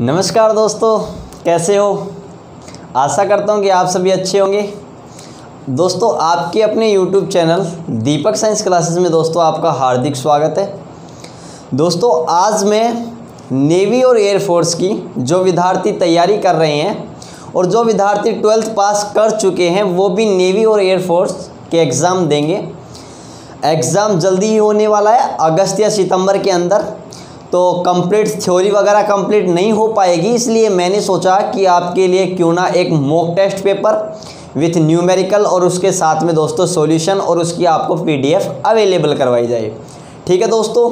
नमस्कार दोस्तों, कैसे हो? आशा करता हूँ कि आप सभी अच्छे होंगे। दोस्तों, आपके अपने YouTube चैनल दीपक साइंस क्लासेस में दोस्तों आपका हार्दिक स्वागत है। दोस्तों, आज मैं नेवी और एयरफोर्स की जो विद्यार्थी तैयारी कर रहे हैं और जो विद्यार्थी 12th पास कर चुके हैं वो भी नेवी और एयरफोर्स के एग्ज़ाम देंगे। एग्ज़ाम जल्दी ही होने वाला है, अगस्त या सितंबर के अंदर। तो कंप्लीट थ्योरी वगैरह कंप्लीट नहीं हो पाएगी, इसलिए मैंने सोचा कि आपके लिए क्यों ना एक mock test paper with numerical और उसके साथ में दोस्तों सॉल्यूशन और उसकी आपको PDF अवेलेबल करवाई जाए। ठीक है दोस्तों,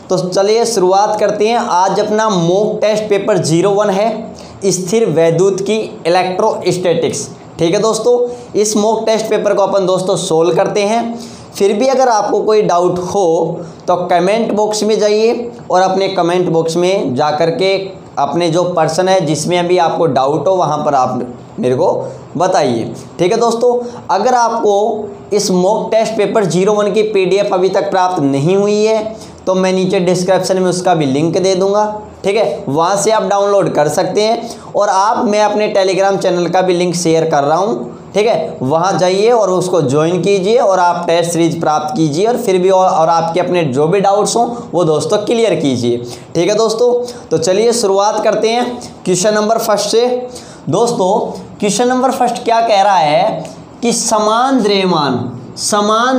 तो चलिए शुरुआत करते हैं। आज अपना मॉक टेस्ट पेपर 01 है, स्थिर वैद्युत की इलेक्ट्रोस्टैटिक्स। ठीक है दोस्तों, इस मॉक टेस्ट पेपर को अपन दोस्तों सोल्व करते हैं। फिर भी अगर आपको कोई डाउट हो तो कमेंट बॉक्स में जाइए और अपने कमेंट बॉक्स में जा कर के अपने जो पर्सन है जिसमें अभी आपको डाउट हो वहाँ पर आप मेरे को बताइए। ठीक है दोस्तों, अगर आपको इस मॉक टेस्ट पेपर 01 की PDF अभी तक प्राप्त नहीं हुई है तो मैं नीचे डिस्क्रिप्शन में उसका भी लिंक दे दूँगा। ठीक है, वहाँ से आप डाउनलोड कर सकते हैं और मैं अपने टेलीग्राम चैनल का भी लिंक शेयर कर रहा हूँ। ठीक है, वहाँ जाइए और उसको ज्वाइन कीजिए और आप टेस्ट सीरीज प्राप्त कीजिए और फिर भी और आपके अपने जो भी डाउट्स हों वो दोस्तों क्लियर कीजिए। ठीक है दोस्तों, तो चलिए शुरुआत करते हैं क्वेश्चन नंबर फर्स्ट से। दोस्तों, क्वेश्चन नंबर फर्स्ट क्या कह रहा है कि समान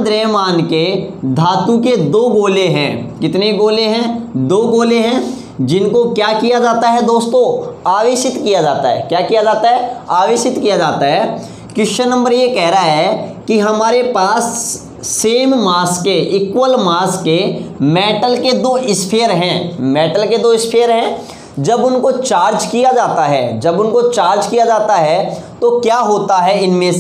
द्रव्यमान के धातु के 2 गोले हैं। कितने गोले हैं? 2 गोले हैं, जिनको क्या किया जाता है दोस्तों? आवेशित किया जाता है। क्या किया जाता है? आवेशित किया जाता है। क्वेश्चन नंबर ये कह रहा है कि हमारे पास सेम मास के, इक्वल मास के मेटल के 2 स्फीयर हैं। मेटल के 2 स्फीयर हैं, जब उनको चार्ज किया जाता है तो क्या होता है? इनमें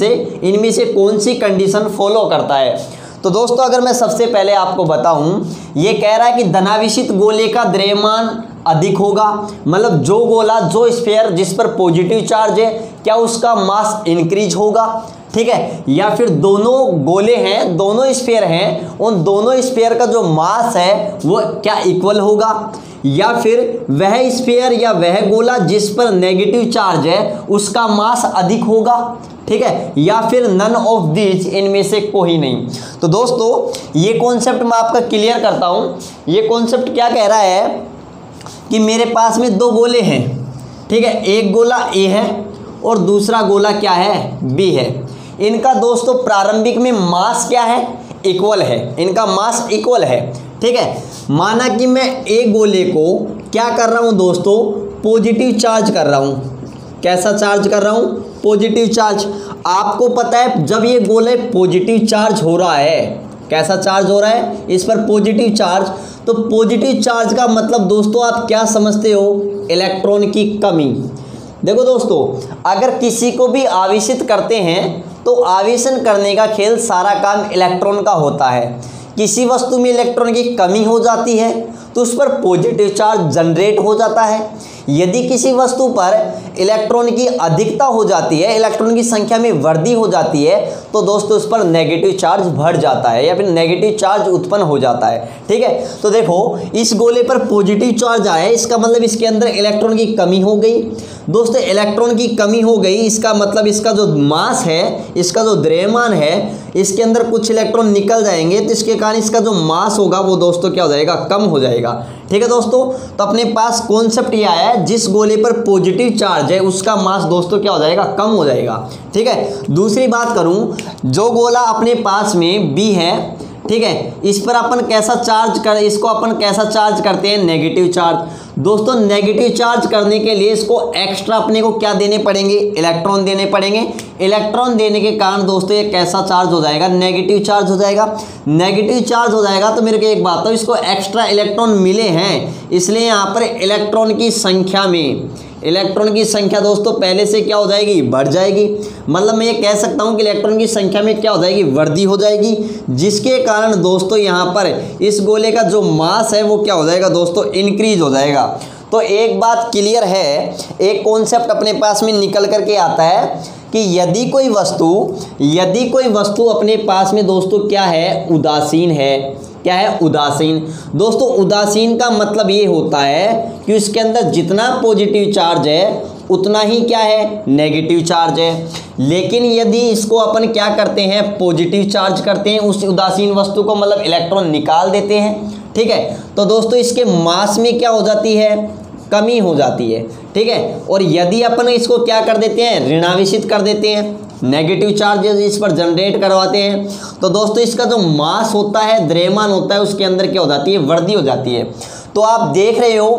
से कौन सी कंडीशन फॉलो करता है? तो दोस्तों, अगर मैं सबसे पहले आपको बताऊं, ये कह रहा है कि धनावेशित गोले का द्रव्यमान अधिक होगा। मतलब जो गोला, जो स्फीयर जिस पर पॉजिटिव चार्ज है, क्या उसका मास इंक्रीज होगा? ठीक है, या फिर दोनों गोले हैं, दोनों स्फीयर हैं, उन दोनों स्फीयर का जो मास है वो क्या इक्वल होगा? या फिर वह स्फीयर या वह गोला जिस पर नेगेटिव चार्ज है उसका मास अधिक होगा? ठीक है, या फिर नन ऑफ दिस, इनमें से कोई नहीं। तो दोस्तों, ये कॉन्सेप्ट मैं आपका क्लियर करता हूं। ये कॉन्सेप्ट क्या कह रहा है कि मेरे पास में 2 गोले हैं। ठीक है, एक गोला A है और दूसरा गोला क्या है? B है। इनका दोस्तों प्रारंभिक में मास क्या है? इक्वल है। इनका मास इक्वल है। ठीक है, माना कि मैं एक गोले को क्या कर रहा हूं दोस्तों? पॉजिटिव चार्ज कर रहा हूं। कैसा चार्ज कर रहा हूं? Positive charge. आपको पता है जब ये गोले पॉजिटिव चार्ज हो रहा है, कैसा चार्ज हो रहा है? इस पर पॉजिटिव चार्ज। तो पॉजिटिव चार्ज का मतलब दोस्तों आप क्या समझते हो? इलेक्ट्रॉन की कमी। देखो दोस्तों, अगर किसी को भी आवेशित करते हैं तो आवेशन करने का खेल सारा काम इलेक्ट्रॉन का होता है। किसी वस्तु में इलेक्ट्रॉन की कमी हो जाती है तो उस पर पॉजिटिव चार्ज जनरेट हो जाता है। यदि किसी वस्तु पर इलेक्ट्रॉन की अधिकता हो जाती है, इलेक्ट्रॉन की संख्या में वृद्धि हो जाती है, तो दोस्तों उस पर नेगेटिव चार्ज बढ़ जाता है या फिर नेगेटिव चार्ज उत्पन्न हो जाता है। ठीक है, तो देखो इस गोले पर पॉजिटिव चार्ज आया, इसका मतलब इसके अंदर इलेक्ट्रॉन की कमी हो गई। दोस्तों, इलेक्ट्रॉन की कमी हो गई, इसका मतलब इसका जो मास है, इसका जो द्रव्यमान है, इसके अंदर कुछ इलेक्ट्रॉन निकल जाएंगे, तो इसके कारण इसका जो मास होगा वो दोस्तों क्या हो जाएगा? कम हो जाएगा। ठीक है दोस्तों, तो अपने पास कॉन्सेप्ट ये आया है, जिस गोले पर पॉजिटिव चार्ज है उसका मास दोस्तों क्या हो जाएगा? कम हो जाएगा। ठीक है, दूसरी बात करूं, जो गोला अपने पास में B है, ठीक है, इस पर अपन कैसा चार्ज करते हैं? Negative charge. दोस्तों, नेगेटिव चार्ज करने के लिए इसको एक्स्ट्रा अपने को क्या देने पड़ेंगे? इलेक्ट्रॉन देने पड़ेंगे। इलेक्ट्रॉन देने के कारण दोस्तों ये कैसा चार्ज हो जाएगा? नेगेटिव चार्ज हो जाएगा। नेगेटिव चार्ज हो जाएगा तो मेरे को एक बात हो, इसको एक्स्ट्रा इलेक्ट्रॉन मिले हैं, इसलिए यहाँ पर इलेक्ट्रॉन की संख्या दोस्तों पहले से क्या हो जाएगी? बढ़ जाएगी। मतलब मैं ये कह सकता हूँ कि इलेक्ट्रॉन की संख्या में क्या हो जाएगी? वृद्धि हो जाएगी, जिसके कारण दोस्तों यहाँ पर इस गोले का जो मास है वो क्या हो जाएगा दोस्तों? इंक्रीज हो जाएगा। तो एक बात क्लियर है, एक कॉन्सेप्ट अपने पास में निकल करके आता है कि यदि कोई वस्तु अपने पास में दोस्तों क्या है? उदासीन है, क्या है, उदासीन। दोस्तों उदासीन का मतलब ये होता है कि उसके अंदर जितना पॉजिटिव चार्ज है उतना ही क्या है, नेगेटिव चार्ज है। लेकिन यदि इसको अपन क्या करते हैं, पॉजिटिव चार्ज करते हैं उस उदासीन वस्तु को, मतलब इलेक्ट्रॉन निकाल देते हैं, ठीक है, तो दोस्तों इसके मास में क्या हो जाती है, कमी हो जाती है, ठीक है। और यदि अपन इसको क्या कर देते हैं, ऋणावेशित कर देते हैं, नेगेटिव चार्जेस इस पर जनरेट करवाते हैं, तो दोस्तों इसका जो मास होता है, द्रव्यमान होता है, उसके अंदर क्या हो जाती है, वृद्धि हो जाती है। तो आप देख रहे हो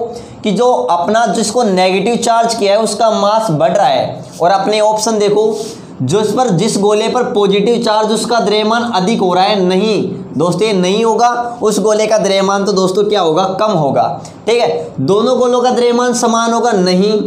कि जो अपना जिसको नेगेटिव चार्ज किया है उसका मास बढ़ रहा है, और अपने ऑप्शन देखो जो इस पर जिस गोले पर पॉजिटिव चार्ज उसका द्रव्यमान अधिक हो रहा है, नहीं दोस्तों ये नहीं होगा, उस गोले का द्रव्यमान तो दोस्तों क्या होगा, कम होगा, ठीक है। दोनों गोलों का द्रव्यमान समान होगा, नहीं,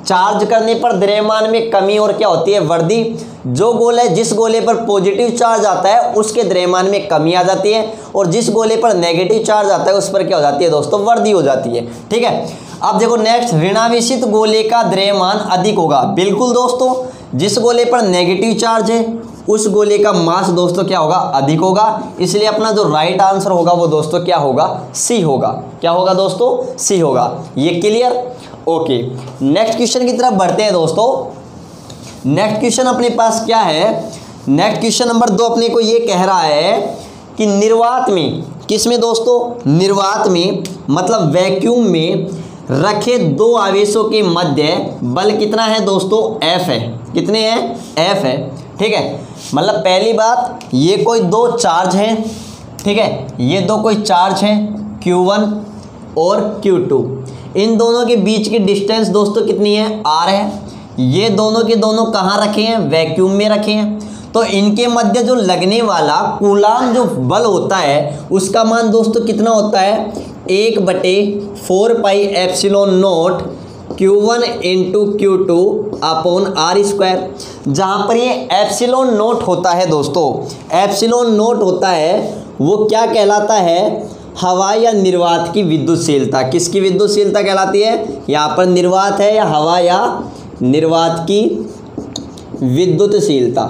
चार्ज करने पर द्रव्यमान में कमी और क्या होती है, वृद्धि। जो गोले जिस गोले पर पॉजिटिव चार्ज आता है उसके द्रव्यमान में कमी आ जाती है, और जिस गोले पर नेगेटिव चार्ज आता है उस पर क्या हो जाती है दोस्तों, वृद्धि हो जाती है, ठीक है। अब देखो नेक्स्ट, ऋणावेशित गोले का द्रव्यमान अधिक होगा। बिल्कुल दोस्तों, जिस गोले पर नेगेटिव चार्ज है उस गोले का मास दोस्तों क्या होगा, अधिक होगा। इसलिए अपना जो राइट आंसर होगा वो दोस्तों क्या होगा, सी होगा। क्या होगा दोस्तों, सी होगा। ये क्लियर, ओके। नेक्स्ट क्वेश्चन की तरफ बढ़ते हैं दोस्तों। नेक्स्ट क्वेश्चन अपने पास क्या है, नेक्स्ट क्वेश्चन नंबर 2 अपने को ये कह रहा है कि निर्वात में, किसमें दोस्तों, निर्वात में मतलब वैक्यूम में रखे दो आवेशों के मध्य बल कितना है दोस्तों, F है। कितने हैं, F है, ठीक है। मतलब पहली बात, ये कोई दो चार्ज हैं, ठीक है, ये दो कोई चार्ज हैं Q1 और Q2। इन दोनों के बीच की डिस्टेंस दोस्तों कितनी है, R है। ये दोनों के दोनों कहाँ रखे हैं, वैक्यूम में रखे हैं। तो इनके मध्य जो लगने वाला कूलाम जो बल होता है उसका मान दोस्तों कितना होता है, 1/4 pi epsilon not Q1 into Q2 upon R²। जहाँ पर ये एप्सिलॉन नॉट होता है दोस्तों, एप्सिलॉन नॉट होता है वो क्या कहलाता है, हवा या निर्वात की विद्युतशीलता। किसकी विद्युतशीलता कहलाती है, यहाँ पर निर्वात है या हवा या निर्वात की विद्युतशीलता,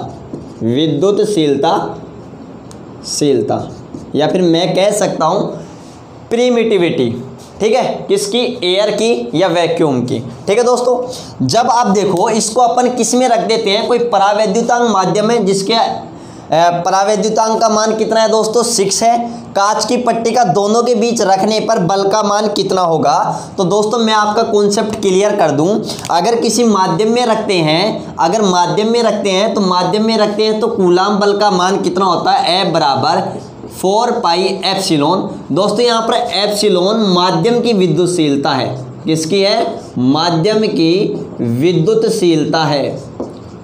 शीलता, या फिर मैं कह सकता हूँ प्रीमिटिविटी, ठीक है, किसकी, एयर की या वैक्यूम की, ठीक है दोस्तों। जब आप देखो इसको अपन किस में रख देते हैं, कोई परावैद्युतांक माध्यम है जिसके परावैद्युतांक का मान कितना है दोस्तों, 6 है। कांच की पट्टी का दोनों के बीच रखने पर बल का मान कितना होगा। तो दोस्तों मैं आपका कॉन्सेप्ट क्लियर कर दूं, अगर किसी माध्यम में रखते हैं, अगर माध्यम में रखते हैं तो कूलाम बल का मान कितना होता है, F बराबर 4 पाई एप्सिलॉन। दोस्तों यहाँ पर एप्सिलॉन माध्यम की विद्युतशीलता है, किसकी है, माध्यम की विद्युतशीलता है,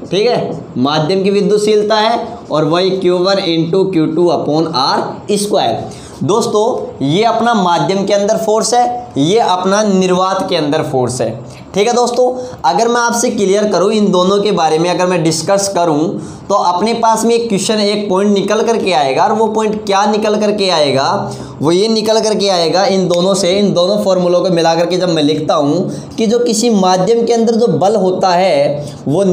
ठीक है, माध्यम की विद्युतशीलता है, और वही Q1 into Q2 upon R²। दोस्तों ये अपना माध्यम के अंदर फोर्स है, ये अपना निर्वात के अंदर फोर्स है, ठीक है दोस्तों। अगर मैं आपसे क्लियर करूं इन दोनों के बारे में, अगर मैं डिस्कस करूं तो अपने पास में एक क्वेश्चन, एक पॉइंट निकल करके आएगा, और वो पॉइंट क्या निकल करके आएगा, वो ये निकल करके आएगा इन दोनों से, इन दोनों फॉर्मूलों को मिला करके जब मैं लिखता हूँ कि जो किसी माध्यम के अंदर जो बल होता है वो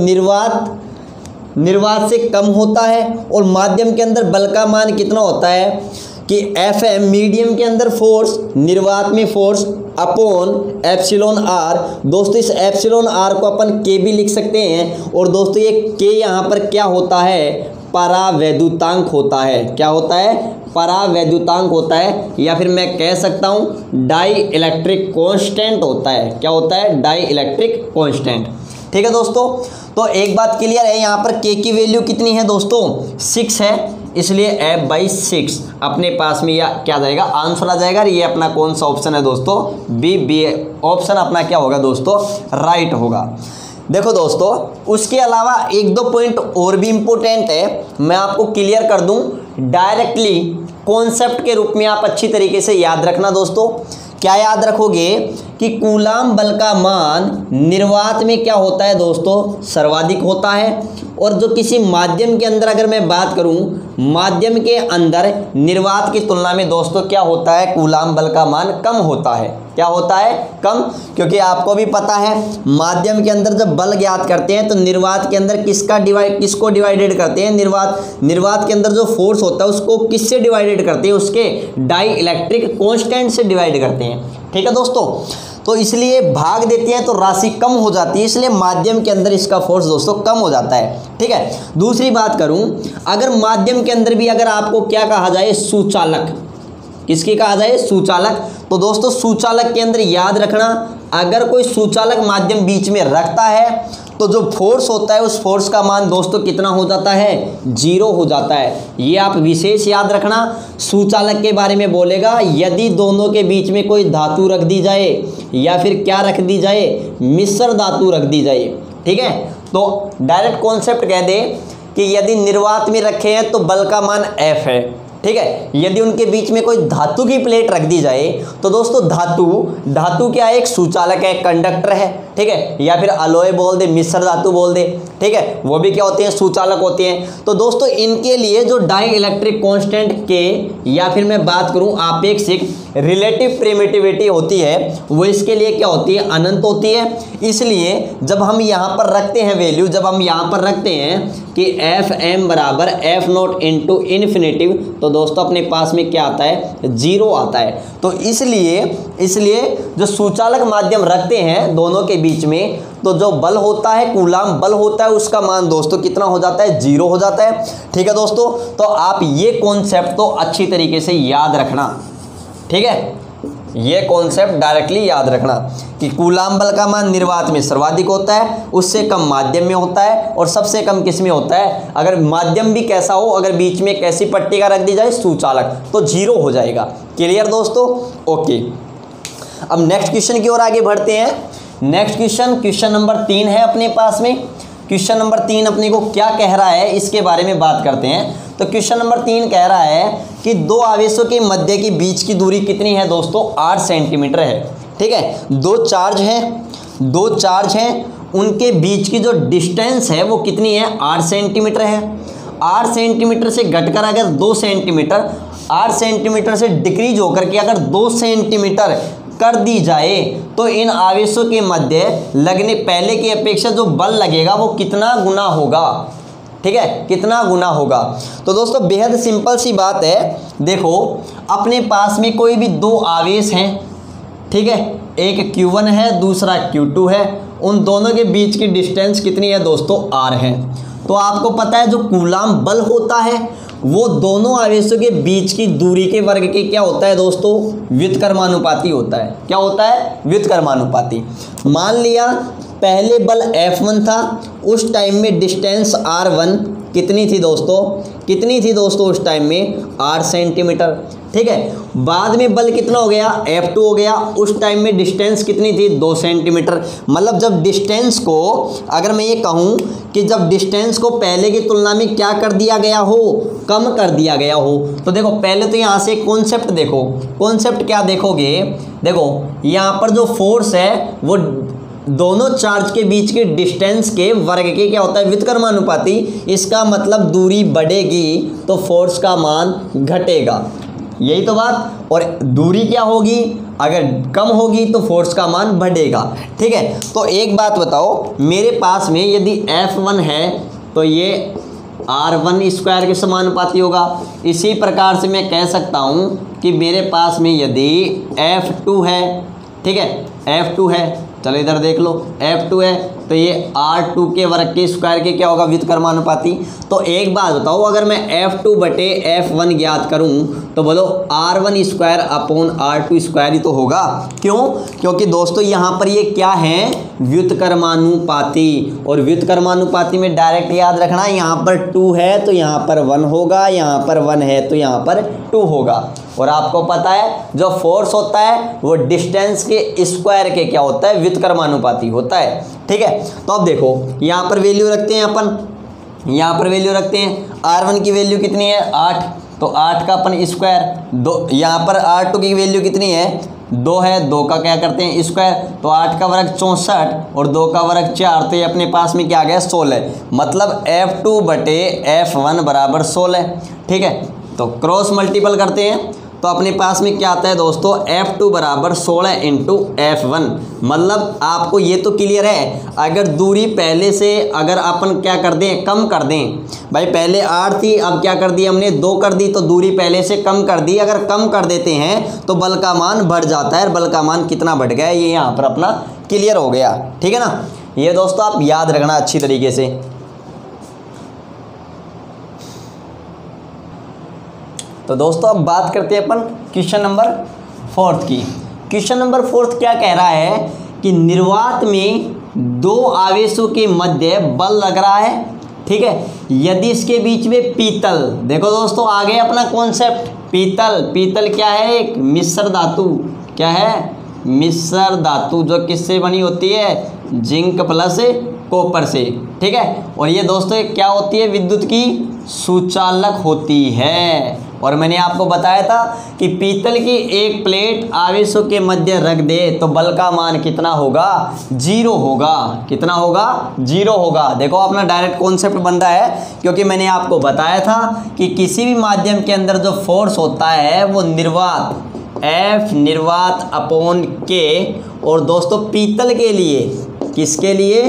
निर्वात से कम होता है, और माध्यम के अंदर बल का मान कितना होता है कि Fm मीडियम के अंदर फोर्स, निर्वात में फोर्स अपॉन एप्सिलॉन R। दोस्तों इस एप्सिलॉन R को अपन K भी लिख सकते हैं, और दोस्तों ये K यहाँ पर क्या होता है, परावैद्युतांक होता है। क्या होता है, परावैद्युतांक होता है, या फिर मैं कह सकता हूँ डाई इलेक्ट्रिक कॉन्स्टेंट होता है। क्या होता है, डाई इलेक्ट्रिक कॉन्स्टेंट, ठीक है दोस्तों। तो एक बात क्लियर है, यहाँ पर K की वैल्यू कितनी है दोस्तों, 6 है, इसलिए F/6 अपने पास में यह क्या जाएगा, आंसर आ जाएगा। ये अपना कौन सा ऑप्शन है दोस्तों, बी ऑप्शन अपना क्या होगा दोस्तों, राइट होगा। देखो दोस्तों उसके अलावा एक दो पॉइंट और भी इम्पोर्टेंट है, मैं आपको क्लियर कर दूं डायरेक्टली कॉन्सेप्ट के रूप में, आप अच्छी तरीके से याद रखना दोस्तों। क्या याद रखोगे कि कूलाम बल का मान निर्वात में क्या होता है दोस्तों, सर्वाधिक होता है। और जो किसी माध्यम के अंदर अगर मैं बात करूं, माध्यम के अंदर निर्वात की तुलना में दोस्तों क्या होता है, कूलाम बल का मान कम होता है। क्या होता है, कम। क्योंकि आपको भी पता है माध्यम के अंदर जब बल ज्ञात करते हैं तो निर्वात के अंदर किसको डिवाइडेड करते हैं, निर्वात के अंदर जो फोर्स होता है उसको किससे डिवाइडेड करते हैं, उसके डाई इलेक्ट्रिक कांस्टेंट से डिवाइड करते हैं। ठीक है दोस्तों, तो इसलिए भाग देते हैं तो राशि कम हो जाती है, इसलिए माध्यम के अंदर इसका फोर्स दोस्तों कम हो जाता है। ठीक है, दूसरी बात करूं, अगर माध्यम के अंदर भी अगर आपको क्या कहा जाए, सुचालक, किसकी कहा जाए, सुचालक, तो दोस्तों सुचालक के अंदर याद रखना, अगर कोई सुचालक माध्यम बीच में रखता है तो जो फोर्स होता है उस फोर्स का मान दोस्तों कितना हो जाता है, 0 हो जाता है। ये आप विशेष याद रखना। सुचालक के बारे में बोलेगा यदि दोनों के बीच में कोई धातु रख दी जाए या फिर क्या रख दी जाए, मिश्र धातु रख दी जाए। ठीक है, तो डायरेक्ट कॉन्सेप्ट कह दे कि यदि निर्वात में रखे हैं तो बल का मान F है। ठीक है, यदि उनके बीच में कोई धातु की प्लेट रख दी जाए तो दोस्तों धातु क्या है, एक सुचालक है, कंडक्टर है। ठीक है, या फिर अलॉय बोल दे, मिश्र धातु बोल दे। ठीक है, वो भी क्या होते हैं, सुचालक होते हैं। तो दोस्तों इनके लिए जो डाई इलेक्ट्रिक कांस्टेंट के या फिर मैं बात करूं आपेक्षिक रिलेटिव प्रिमिटिविटी होती है, वो इसके लिए क्या होती है, अनंत होती है। इसलिए जब हम यहाँ पर रखते हैं वैल्यू, जब हम यहाँ पर रखते हैं कि एफ एम बराबर एफ नॉट इंटू इन्फिनेटिव, तो दोस्तों अपने पास में क्या आता है, 0 आता है। तो इसलिए जो सुचालक माध्यम रखते हैं दोनों के बीच में, तो जो बल होता है, कूलाम बल होता है, उसका मान दोस्तों कितना हो जाता है, 0 हो जाता है। ठीक है दोस्तों, तो आप ये कॉन्सेप्ट तो अच्छी तरीके से याद रखना। ठीक है, ये कॉन्सेप्ट डायरेक्टली याद रखना कि कूलाम बल का मान निर्वात में सर्वाधिक होता है, उससे कम माध्यम में होता है, और सबसे कम किस में होता है, अगर माध्यम भी कैसा हो, अगर बीच में एक ऐसी पट्टी का रख दी जाए सुचालक, तो 0 हो जाएगा। क्लियर दोस्तों, ओके। अब नेक्स्ट क्वेश्चन की ओर आगे बढ़ते हैं। नेक्स्ट क्वेश्चन नंबर 3 है अपने पास में। क्वेश्चन नंबर 3 अपने को क्या कह रहा है, इसके बारे में बात करते हैं। तो क्वेश्चन नंबर 3 कह रहा है कि दो आवेशों के मध्य की बीच की दूरी कितनी है दोस्तों, 8 सेंटीमीटर है। ठीक है, दो चार्ज हैं, उनके बीच की जो डिस्टेंस है वो कितनी है, 8 सेंटीमीटर है। 8 सेंटीमीटर से घटकर अगर 2 सेंटीमीटर, 8 सेंटीमीटर से डिक्रीज होकर के अगर 2 सेंटीमीटर कर दी जाए तो इन आवेशों के मध्य लगने पहले की अपेक्षा जो बल लगेगा वो कितना गुना होगा। ठीक है, कितना गुना होगा। तो दोस्तों बेहद सिंपल सी बात है। देखो अपने पास में कोई भी दो आवेश हैं, ठीक है, एक Q1 है, दूसरा Q2 है, उन दोनों के बीच की डिस्टेंस कितनी है दोस्तों, R है। तो आपको पता है जो कूलाम बल होता है वो दोनों आवेशों के बीच की दूरी के वर्ग के क्या होता है दोस्तों, व्युत्क्रमानुपाती होता है। क्या होता है, व्युत्क्रमानुपाती। मान लिया पहले बल F1 था, उस टाइम में डिस्टेंस R1 कितनी थी दोस्तों, उस टाइम में 8 सेंटीमीटर। ठीक है, बाद में बल कितना हो गया, F2 हो गया, उस टाइम में डिस्टेंस कितनी थी, 2 सेंटीमीटर। मतलब जब डिस्टेंस को, अगर मैं ये कहूँ कि जब डिस्टेंस को पहले की तुलना में क्या कर दिया गया हो, कम कर दिया गया हो, तो देखो पहले तो यहाँ से कॉन्सेप्ट देखो, कॉन्सेप्ट क्या देखोगे, देखो यहाँ पर जो फोर्स है वो दोनों चार्ज के बीच के डिस्टेंस के वर्ग के क्या होता है, व्युत्क्रमानुपाती। इसका मतलब दूरी बढ़ेगी तो फोर्स का मान घटेगा, यही तो बात। और दूरी क्या होगी, अगर कम होगी तो फोर्स का मान बढ़ेगा। ठीक है, तो एक बात बताओ, मेरे पास में यदि F1 है तो ये R1 स्क्वायर के समानुपाती होगा। इसी प्रकार से मैं कह सकता हूँ कि मेरे पास में यदि F2 है, ठीक है, F2 है, चलो इधर देख लो, F2 है तो ये R2 के वर्ग के स्क्वायर के क्या होगा, व्युत्क्रमानुपाती। तो एक बात बताओ, अगर मैं F2 बटे F1 ज्ञात करूं तो बोलो R1 square upon R2 square ही तो होगा। क्यों, क्योंकि दोस्तों यहाँ पर ये क्या है, व्युत्क्रमानुपाती। और व्युत्क्रमानुपाती में डायरेक्ट याद रखना, यहाँ पर 2 है तो यहाँ पर 1 होगा, यहाँ पर 1 है तो यहाँ पर 2 होगा। और आपको पता है जो फोर्स होता है वो डिस्टेंस के स्क्वायर के क्या होता है, व्युत्क्रमानुपाती होता है। ठीक है, तो अब देखो यहाँ पर वैल्यू रखते हैं अपन, यहाँ पर वैल्यू रखते हैं, R1 की वैल्यू कितनी है, 8, तो 8 का अपन स्क्वायर, दो यहाँ पर R2 की वैल्यू कितनी है, 2 है, 2 का क्या करते हैं स्क्वायर, तो 8 का वर्ग 64 और 2 का वर्ग 4, तो ये अपने पास में क्या आ गया 16, मतलब F2 बटे F1 बराबर 16। ठीक है, तो क्रॉस मल्टीपल करते हैं तो अपने पास में क्या आता है दोस्तों, F2 बराबर 16 इंटू F1। मतलब आपको ये तो क्लियर है, अगर दूरी पहले से अगर अपन क्या कर दें, कम कर दें, भाई पहले 8 थी, अब क्या कर दी हमने 2 कर दी, तो दूरी पहले से कम कर दी। अगर कम कर देते हैं तो बल का मान बढ़ जाता है, बल का मान कितना बढ़ गया ये यहाँ पर अपना क्लियर हो गया। ठीक है ना, ये दोस्तों आप याद रखना अच्छी तरीके से। तो दोस्तों अब बात करते हैं अपन क्वेश्चन नंबर 4 की। क्वेश्चन नंबर 4 क्या कह रहा है कि निर्वात में 2 आवेशों के मध्य बल लग रहा है। ठीक है, यदि इसके बीच में पीतल, देखो दोस्तों आ गया अपना कॉन्सेप्ट, पीतल। पीतल क्या है, एक मिश्र धातु, क्या है मिश्र धातु, जो किससे बनी होती है, जिंक प्लस कॉपर से। ठीक है, और ये दोस्तों क्या होती है, विद्युत की सुचालक होती है। और मैंने आपको बताया था कि पीतल की एक प्लेट आवेशों के मध्य रख दे तो बल का मान कितना होगा, 0 होगा। कितना होगा, 0 होगा। देखो अपना डायरेक्ट कॉन्सेप्ट बन रहा है, क्योंकि मैंने आपको बताया था कि किसी भी माध्यम के अंदर जो फोर्स होता है वो निर्वात F निर्वात अपॉन K, और दोस्तों पीतल के लिए, किसके लिए,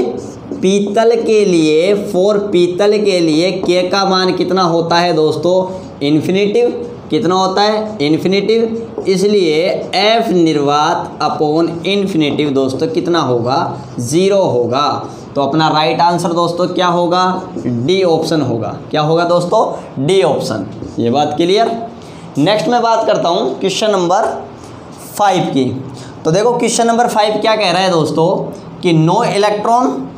पीतल के लिए, फॉर पीतल के लिए K का मान कितना होता है दोस्तों, इन्फिनिटिव। कितना होता है, इन्फिनिटिव। इसलिए F निर्वात अपॉन इन्फिनिटिव दोस्तों कितना होगा, 0 होगा। तो अपना राइट आंसर दोस्तों क्या होगा, डी ऑप्शन होगा। क्या होगा दोस्तों, डी ऑप्शन। ये बात क्लियर। नेक्स्ट मैं बात करता हूँ क्वेश्चन नंबर 5 की। तो देखो क्वेश्चन नंबर 5 क्या कह रहा है दोस्तों कि नो इलेक्ट्रॉन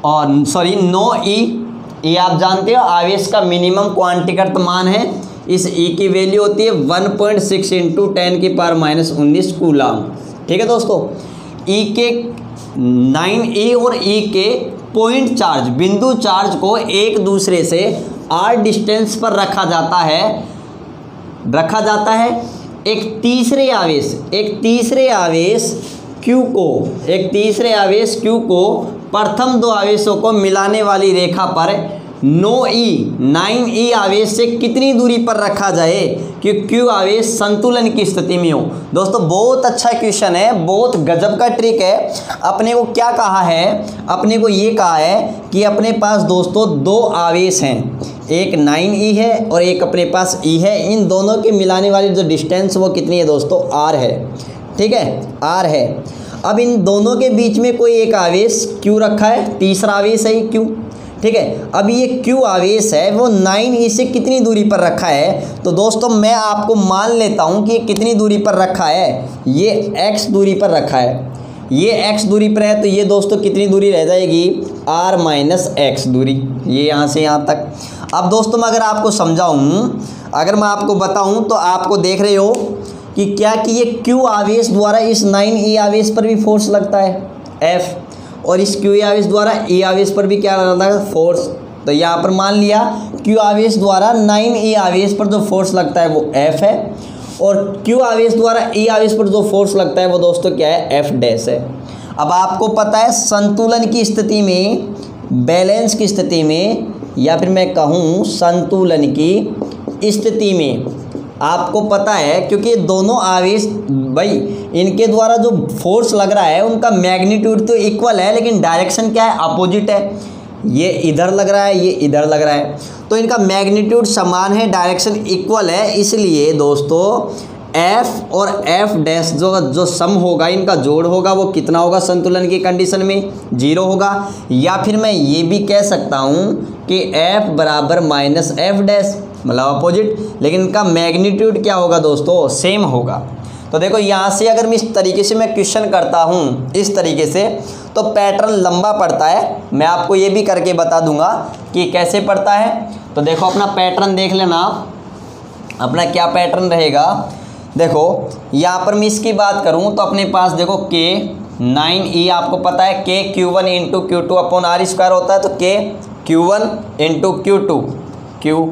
और सॉरी नो ई, ये आप जानते हो आवेश का मिनिमम क्वांटीकृत मान है। इस ई की वैल्यू होती है 1.6 इंटू 10⁻⁻19 कूलम। ठीक है दोस्तों, ई के 9e और ई के पॉइंट चार्ज, बिंदु चार्ज को एक दूसरे से r डिस्टेंस पर रखा जाता है। एक तीसरे आवेश Q को प्रथम 2 आवेशों को मिलाने वाली रेखा पर 9e आवेश से कितनी दूरी पर रखा जाए कि Q आवेश संतुलन की स्थिति में हो। दोस्तों बहुत अच्छा क्वेश्चन है, बहुत गजब का ट्रिक है। अपने को क्या कहा है, अपने को ये कहा है कि अपने पास दोस्तों 2 आवेश हैं, एक 9e है और एक अपने पास e है। इन दोनों के मिलाने वाली जो डिस्टेंस वो कितनी है दोस्तों, r है। ठीक है, r है। अब इन दोनों के बीच में कोई एक आवेश Q रखा है, तीसरा आवेश है Q। ठीक है, अब ये Q आवेश है वो 9e से कितनी दूरी पर रखा है। तो दोस्तों मैं आपको मान लेता हूँ कि ये कितनी दूरी पर रखा है, ये x दूरी पर रखा है। ये x दूरी पर है तो ये दोस्तों कितनी दूरी रह जाएगी, r माइनस x दूरी, ये यहाँ से यहाँ तक। अब दोस्तों मैं अगर आपको समझाऊँ, अगर मैं आपको बताऊँ तो आपको देख रहे हो कि क्या कि ये Q आवेश द्वारा इस 9e आवेश पर भी फोर्स लगता है F, और इस Q आवेश द्वारा E आवेश पर भी क्या लगता है, फोर्स। तो यहाँ पर मान लिया Q आवेश द्वारा 9e आवेश पर जो फोर्स लगता है वो F है, और Q आवेश द्वारा E आवेश पर जो फोर्स लगता है वो दोस्तों क्या है, F डैश है। अब आपको पता है संतुलन की स्थिति में, बैलेंस की स्थिति में, या फिर मैं कहूँ संतुलन की स्थिति में आपको पता है, क्योंकि ये दोनों आवेश भाई इनके द्वारा जो फोर्स लग रहा है उनका मैग्नीट्यूड तो इक्वल है, लेकिन डायरेक्शन क्या है, अपोजिट है। ये इधर लग रहा है, ये इधर लग रहा है, तो इनका मैग्नीट्यूड समान है, डायरेक्शन इक्वल है। इसलिए दोस्तों F और F डैश जो सम होगा, इनका जोड़ होगा, वो कितना होगा संतुलन की कंडीशन में, 0 होगा। या फिर मैं ये भी कह सकता हूँ कि F बराबर माइनस F डैश, मतलब अपोजिट, लेकिन इनका मैग्नीट्यूड क्या होगा दोस्तों, सेम होगा। तो देखो यहाँ से अगर मैं इस तरीके से मैं क्वेश्चन करता हूँ, इस तरीके से, तो पैटर्न लंबा पड़ता है। मैं आपको ये भी करके बता दूंगा कि कैसे पड़ता है। तो देखो अपना पैटर्न देख लेना, अपना क्या पैटर्न रहेगा। देखो यहाँ पर मैं इसकी बात करूँ तो अपने पास देखो K 9e आपको पता है K Q1 into Q2 upon R square होता है, तो K Q1 into Q2 Q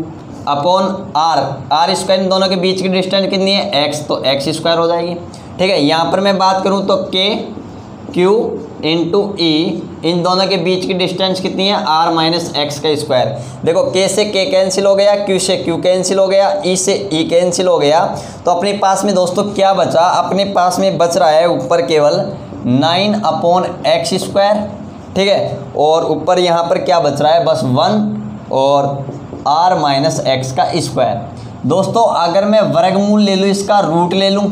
upon R square, इन दोनों के बीच की डिस्टेंस कितनी है, x, तो x स्क्वायर हो जाएगी। ठीक है। यहाँ पर मैं बात करूँ तो K Q इंटू ई, इन दोनों के बीच की डिस्टेंस कितनी है, r माइनस एक्स का स्क्वायर। देखो K से K कैंसिल हो गया, Q से Q कैंसिल हो गया, E से E कैंसिल हो गया। तो अपने पास में दोस्तों क्या बचा, अपने पास में बच रहा है ऊपर केवल 9/x स्क्वायर, ठीक है। और ऊपर यहाँ पर क्या बच रहा है, बस 1 और r माइनस एक्स का स्क्वायर। दोस्तों अगर मैं वर्गमूल ले लूँ, इसका रूट ले लूँ,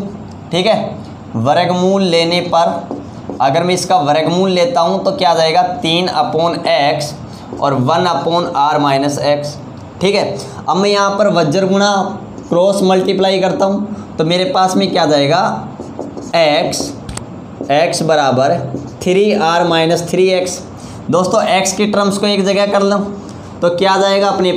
ठीक है, वर्गमूल लेने पर अगर मैं इसका वर्गमूल लेता हूँ तो क्या आ जाएगा 3/x और 1/r माइनस एक्स, ठीक है। अब मैं यहाँ पर वज्र गुणा क्रॉस मल्टीप्लाई करता हूँ तो मेरे पास में क्या जाएगा x बराबर 3r माइनस 3x। दोस्तों x की टर्म्स को एक जगह कर लो तो क्या आ जाएगा अपने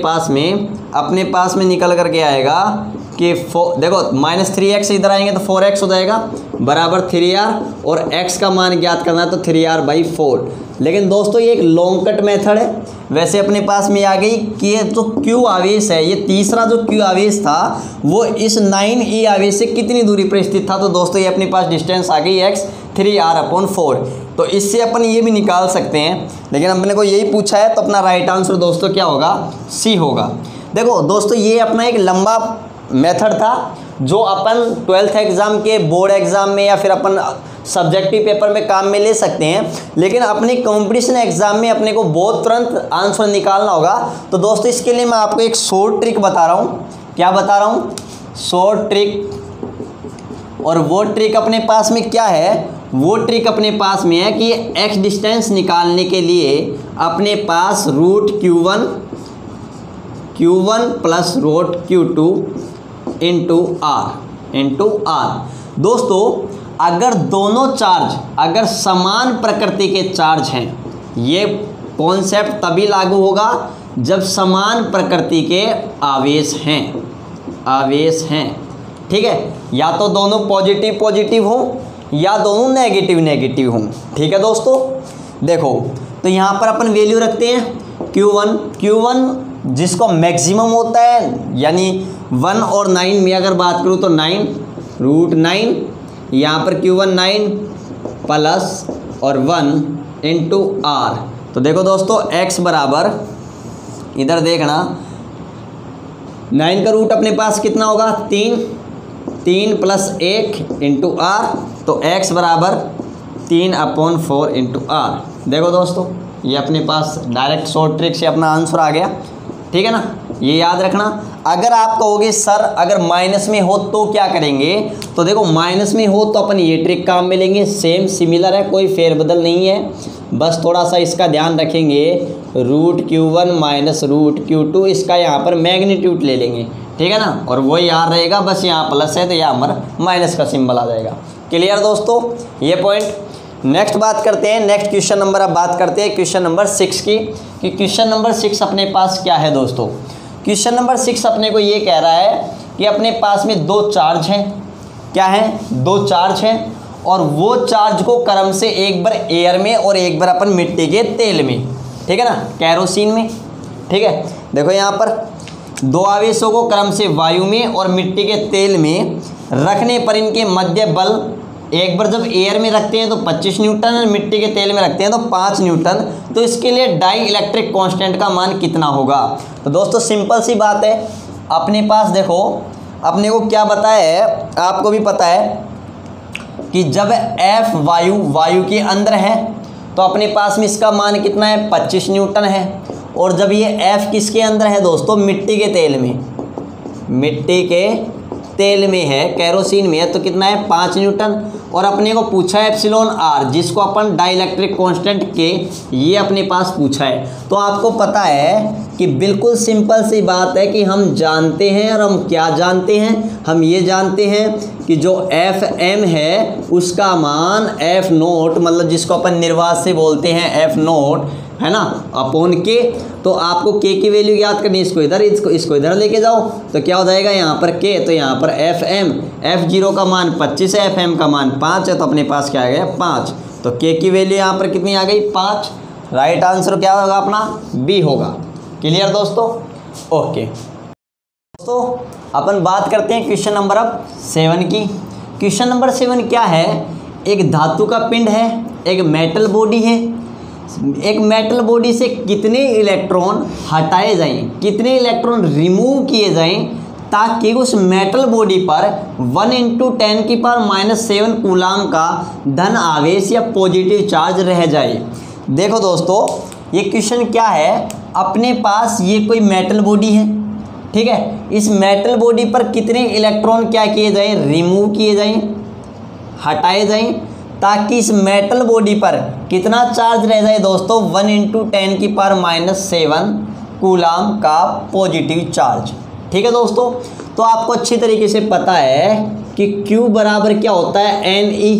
पास में निकल करके आएगा कि देखो -3x इधर आएंगे तो 4x हो जाएगा बराबर 3r, और x का मान ज्ञात करना है तो 3r/4। लेकिन दोस्तों ये एक लॉन्ग कट मेथड है। वैसे अपने पास में आ गई कि ये जो q आवेश है, ये तीसरा जो q आवेश था वो इस 9e आवेश से कितनी दूरी पर स्थित था। तो दोस्तों ये अपने पास डिस्टेंस आ गई x 3r/4। तो इससे अपन ये भी निकाल सकते हैं, लेकिन अपने को यही पूछा है तो अपना राइट आंसर दोस्तों क्या होगा, C होगा। देखो दोस्तों ये अपना एक लंबा मेथड था जो अपन 12th एग्ज़ाम के बोर्ड एग्ज़ाम में या फिर अपन सब्जेक्टिव पेपर में काम में ले सकते हैं, लेकिन अपने कंपटीशन एग्ज़ाम में अपने को बहुत तुरंत आंसर निकालना होगा। तो दोस्तों इसके लिए मैं आपको एक शॉर्ट ट्रिक बता रहा हूँ। क्या बता रहा हूँ, शॉर्ट ट्रिक। और वो ट्रिक अपने पास में क्या है, वो ट्रिक अपने पास में है कि x डिस्टेंस निकालने के लिए अपने पास √Q1 plus √Q2 into r। दोस्तों अगर दोनों चार्ज अगर समान प्रकृति के चार्ज हैं, ये कॉन्सेप्ट तभी लागू होगा जब समान प्रकृति के आवेश हैं, ठीक है। या तो दोनों पॉजिटिव हो या दोनों नेगेटिव हों, ठीक है दोस्तों। देखो तो यहाँ पर अपन वैल्यू रखते हैं Q1 जिसको मैक्सिमम होता है, यानी 1 और 9 में अगर बात करूँ तो 9 यहाँ पर Q1 9 प्लस और 1 इंटू r। तो देखो दोस्तों x बराबर, इधर देखना 9 का रूट अपने पास कितना होगा 3 प्लस 1 इंटू r। तो x बराबर 3/4 इंटू r। देखो दोस्तों ये अपने पास डायरेक्ट शॉर्ट ट्रिक से अपना आंसर आ गया, ठीक है ना। ये याद रखना। अगर आप कहोगे सर अगर माइनस में हो तो क्या करेंगे, तो देखो माइनस में हो तो अपन ये ट्रिक काम में लेंगे, सेम सिमिलर है, कोई फेरबदल नहीं है। बस थोड़ा सा इसका ध्यान रखेंगे, √Q1 माइनस √Q2 इसका यहाँ पर मैग्नीट्यूड ले लेंगे, ठीक है ना। और वो याद रहेगा, बस यहाँ प्लस है तो यहाँ पर माइनस का सिंबल आ जाएगा। क्लियर दोस्तों ये पॉइंट। नेक्स्ट बात करते हैं, नेक्स्ट क्वेश्चन नंबर अब बात करते हैं क्वेश्चन नंबर 6 की, कि क्वेश्चन नंबर 6 अपने पास क्या है दोस्तों। क्वेश्चन नंबर 6 अपने को ये कह रहा है कि अपने पास में 2 चार्ज हैं, क्या है 2 चार्ज हैं, और वो चार्ज को क्रम से एक बार एयर में और एक बार अपन मिट्टी के तेल में, ठीक है ना, कैरोसिन में, ठीक है। देखो यहाँ पर 2 आवेशों को क्रम से वायु में और मिट्टी के तेल में रखने पर इनके मध्य बल एक बार जब एयर में रखते हैं तो 25 न्यूटन और मिट्टी के तेल में रखते हैं तो 5 न्यूटन। तो इसके लिए डाई इलेक्ट्रिक कांस्टेंट का मान कितना होगा। तो दोस्तों सिंपल सी बात है, अपने पास देखो अपने को क्या पता है, आपको भी पता है कि जब F वायु के अंदर है तो अपने पास में इसका मान कितना है 25 न्यूटन है। और जब ये F किसके अंदर है दोस्तों, मिट्टी के तेल में है, कैरोसिन में है, तो कितना है 5 न्यूटन। और अपने को पूछा है एप्सिलॉन r, जिसको अपन डाइलेक्ट्रिक कांस्टेंट के ये अपने पास पूछा है। तो आपको पता है कि बिल्कुल सिंपल सी बात है कि हम जानते हैं, और हम क्या जानते हैं, हम ये जानते हैं कि जो Fm है उसका मान F0 मतलब जिसको अपन निर्वात से बोलते हैं F0 है ना, अपॉन K। तो आपको K की वैल्यू याद करनी, इसको इधर लेके जाओ तो क्या हो जाएगा यहाँ पर K, तो यहाँ पर Fm, F0 का मान 25 है, Fm का मान 5 है, तो अपने पास क्या आ गया 5। तो K की वैल्यू यहाँ पर कितनी आ गई 5। राइट आंसर क्या होगा अपना B होगा। क्लियर दोस्तों, ओके दोस्तों अपन बात करते हैं क्वेश्चन नंबर अब 7 की। क्वेश्चन नंबर 7 क्या है, एक धातु का पिंड है, एक मेटल बॉडी है, एक मेटल बॉडी से कितने इलेक्ट्रॉन हटाए जाएं, कितने इलेक्ट्रॉन रिमूव किए जाएं ताकि उस मेटल बॉडी पर 1 × 10⁻⁷ कूलाम का धन आवेश या पॉजिटिव चार्ज रह जाए। देखो दोस्तों, ये क्वेश्चन क्या है, अपने पास ये कोई मेटल बॉडी है, ठीक है, इस मेटल बॉडी पर कितने इलेक्ट्रॉन क्या किए जाएं, रिमूव किए जाएं, हटाए जाएं, ताकि इस मेटल बॉडी पर कितना चार्ज रह जाए दोस्तों, 1 × 10⁻⁷ कूलाम का पॉजिटिव चार्ज। ठीक है दोस्तों, तो आपको अच्छी तरीके से पता है कि Q बराबर क्या होता है, Ne।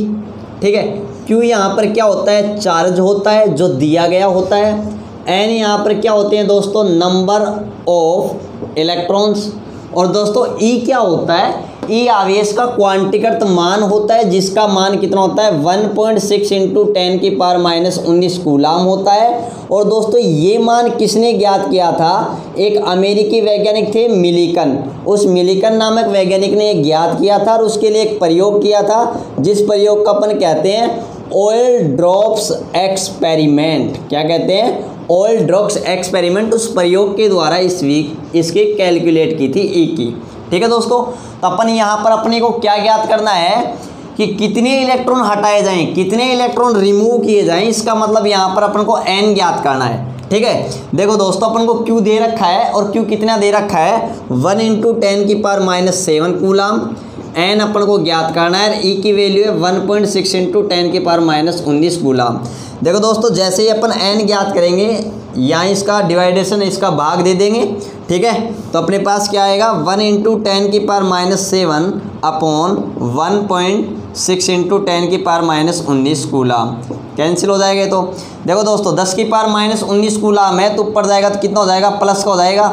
ठीक है, Q यहाँ पर क्या होता है, चार्ज होता है जो दिया गया होता है। N यहाँ पर क्या होते हैं दोस्तों, नंबर ऑफ इलेक्ट्रॉन्स। और दोस्तों E क्या होता है, E आवेश का क्वांटीकृत मान होता है, जिसका मान कितना होता है, 1.6 × 10⁻⁹ कूलाम होता है। और दोस्तों ये मान किसने ज्ञात किया था, एक अमेरिकी वैज्ञानिक थे मिलिकन। उस मिलिकन नामक वैज्ञानिक ने ज्ञात किया था और उसके लिए एक प्रयोग किया था, जिस प्रयोग का अपन कहते हैं ऑयल ड्रॉप्स एक्सपेरिमेंट। क्या कहते हैं, ऑयल ड्रॉप्स एक्सपेरिमेंट। उस प्रयोग के द्वारा इसकी कैलकुलेट की थी ई की। ठीक है दोस्तों, तो अपन यहाँ पर अपने को क्या ज्ञात करना है कि कितने इलेक्ट्रॉन हटाए जाएं, कितने इलेक्ट्रॉन रिमूव किए जाएं। इसका मतलब यहाँ पर अपन को n ज्ञात करना है। ठीक है, देखो दोस्तों, अपन को Q दे रखा है और Q कितना दे रखा है, 1 × 10⁻⁷ कूलाम। n अपन को ज्ञात करना है, E की वैल्यू है 1.6 × 10⁻⁹ कूलाम। देखो दोस्तों, जैसे ही अपन n ज्ञात करेंगे, यहाँ इसका डिवाइडेशन, इसका भाग दे देंगे। ठीक है, तो अपने पास क्या आएगा, 1 × 10⁻⁷ अपॉन 1.6 × 10⁻⁹ कूलाम। कैंसिल हो जाएगा। तो देखो दोस्तों, 10⁻⁻⁹ कूलाम है तो ऊपर जाएगा तो कितना हो जाएगा, प्लस का हो जाएगा,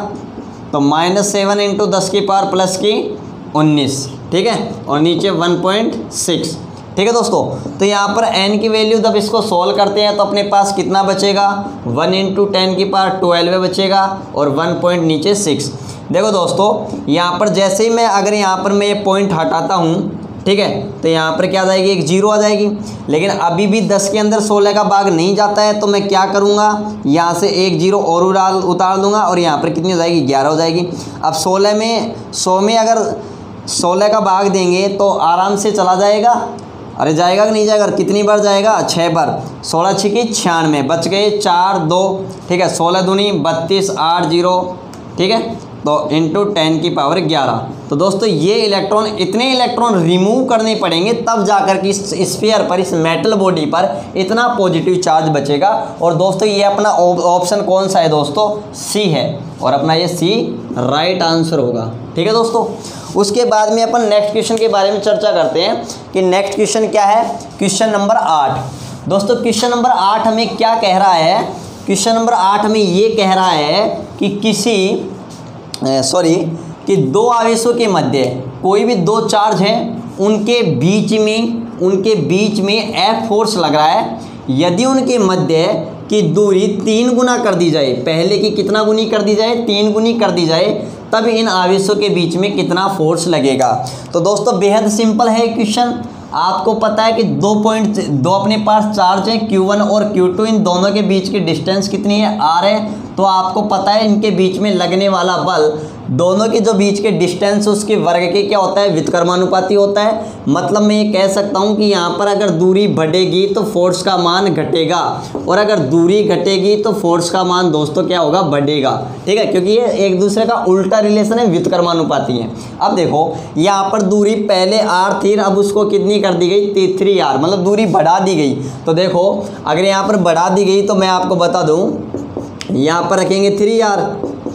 तो -7 × 10⁻⁻19। ठीक है, और नीचे 1.6। ठीक है दोस्तों, तो यहाँ पर n की वैल्यू जब इसको सॉल्व करते हैं तो अपने पास कितना बचेगा, 1 × 10⁻12 बचेगा और 1 पॉइंट नीचे 6। देखो दोस्तों, यहाँ पर जैसे ही मैं अगर यहाँ पर मैं ये पॉइंट हटाता हूँ, ठीक है, तो यहाँ पर क्या आ जाएगी, एक 0 आ जाएगी। लेकिन अभी भी 10 के अंदर 16 का भाग नहीं जाता है, तो मैं क्या करूँगा, यहाँ से एक 0 और उतार दूंगा और यहाँ पर कितनी हो जाएगी, 11 हो जाएगी। अब 100 में अगर 16 का भाग देंगे तो आराम से चला जाएगा। अरे जाएगा कि नहीं जाएगा, कितनी बार जाएगा, 6 बार। 16 × 6 = 96, बच गए 4 2। ठीक है, 16 दूनी 32, 8 0। ठीक है, तो इंटू 10⁻11। तो दोस्तों ये इलेक्ट्रॉन, इतने इलेक्ट्रॉन रिमूव करने पड़ेंगे तब जाकर कि इस स्फीयर पर, इस मेटल बॉडी पर इतना पॉजिटिव चार्ज बचेगा। और दोस्तों ये अपना ऑप्शन कौन सा है दोस्तों, सी है, और अपना ये सी राइट आंसर होगा। ठीक है दोस्तों, उसके बाद में अपन नेक्स्ट क्वेश्चन के बारे में चर्चा करते हैं कि नेक्स्ट क्वेश्चन क्या है, क्वेश्चन नंबर 8। दोस्तों क्वेश्चन नंबर 8 हमें क्या कह रहा है, क्वेश्चन नंबर 8 हमें ये कह रहा है कि कि दो आवेशों के मध्य कोई भी दो चार्ज हैं, उनके बीच में F फोर्स लग रहा है। यदि उनके मध्य की दूरी 3 गुना कर दी जाए, पहले की कितना गुनी कर दी जाए, 3 गुनी कर दी जाए, तब इन आवेशों के बीच में कितना फोर्स लगेगा। तो दोस्तों बेहद सिंपल है क्वेश्चन। आपको पता है कि दो अपने पास चार्ज है Q1 और Q2, इन दोनों के बीच की डिस्टेंस कितनी है, R है। तो आपको पता है इनके बीच में लगने वाला बल, दोनों के जो बीच के डिस्टेंस उसके वर्ग के क्या होता है, व्युत्क्रमानुपाती होता है। मतलब मैं ये कह सकता हूँ कि यहाँ पर अगर दूरी बढ़ेगी तो फोर्स का मान घटेगा, और अगर दूरी घटेगी तो फोर्स का मान दोस्तों क्या होगा, बढ़ेगा। ठीक है, क्योंकि ये एक दूसरे का उल्टा रिलेशन है, व्युत्क्रमानुपाती है। अब देखो यहाँ पर दूरी पहले R थी, अब उसको कितनी कर दी गई, 3R, मतलब दूरी बढ़ा दी गई। तो देखो अगर यहाँ पर बढ़ा दी गई तो मैं आपको बता दूँ, यहाँ पर रखेंगे 3R